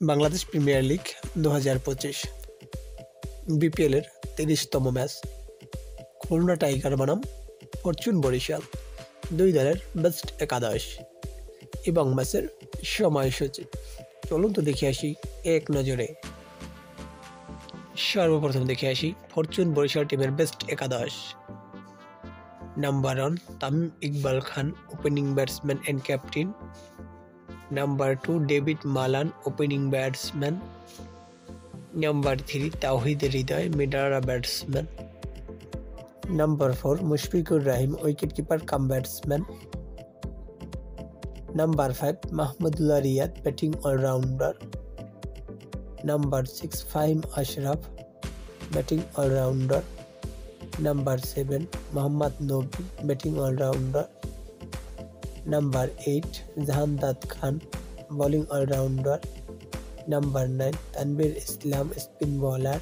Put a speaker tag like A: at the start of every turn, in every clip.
A: Bangladesh premier league 2025 BPL এর 30তম match Khulna tiger বনাম Fortune Barishal, দুই দলের বেস্ট একাদশ এবং ম্যাচের সময়সূচি। চলুন তো দেখে আসি এক নজরে। সর্বপ্রথম দেখে আসি ফরচুন বরিশাল টিমের বেস্ট একাদশ। Number 1 Tamim Iqbal Khan, opening batsman and captain. Number 2 David Malan, opening batsman. Number 3 Towhid Hridoy, middle batsman. Number 4 Mushfiqur Rahim, wicket keeper cum batsman. Number 5 Mahmudullah Riyad, batting allrounder. Number 6 Fahim Ashraf, batting allrounder. Number 7 Mohammad Nabi, batting allrounder. Number 8 Jahandad Khan, bowling allrounder. Number 9 Tanvir Islam, spin bowler.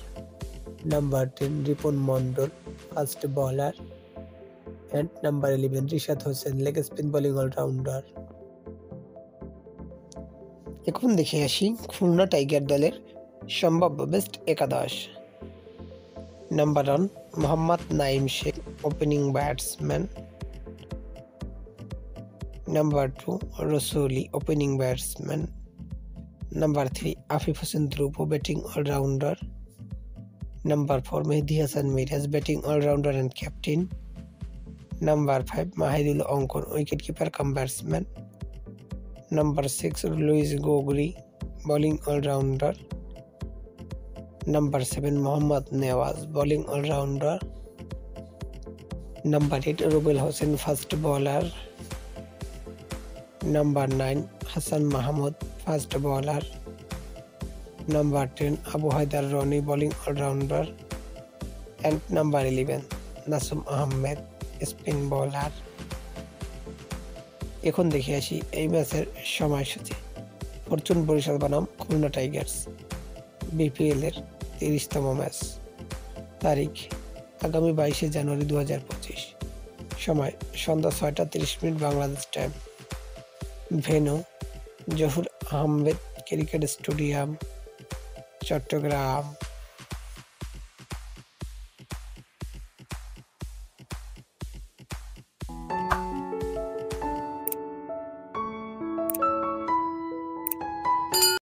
A: Number 10 Ripon Mondal, fast bowler. And number 11 Rishad Hossain, leg spin bowling allrounder. এখন দেখে আসি Khulna tiger দলের সম্ভাব্য best একাদশ। Number 1 Mohammad Naim Sheikh, opening batsman. Number 2 Rasuli, opening batsman. Number 3 Afif Hossain Dhrubo, batting allrounder. Number 4 Mehedi Hasan Miraz, batting allrounder and captain. Number 5 Mahidul Ankon, wicket keeper cum batsman. Number 6 Lewis Gregory, bowling allrounder. Number 7 Mohammad Nawaz, bowling allrounder. Number 8 Rubel Hossain, fast bowler. Number 9 Hasan Mahmud, fast bowler. Number 10 Abu Haider Rony, bowling allrounder. And number 11 Nasum Ahmed, spin bowler. এখন দেখে আসি এই ম্যাচের সময়সূচি। Fortune Barishal বনাম Khulna Tigers, BPL এর 30তম match. তারিখ আগামী 22 জানুয়ারি 2025। সময় সন্ধ্যা 6টা 30 Bangladesh time. Venue Zahur Ahmed cricket stadium, Chittagong.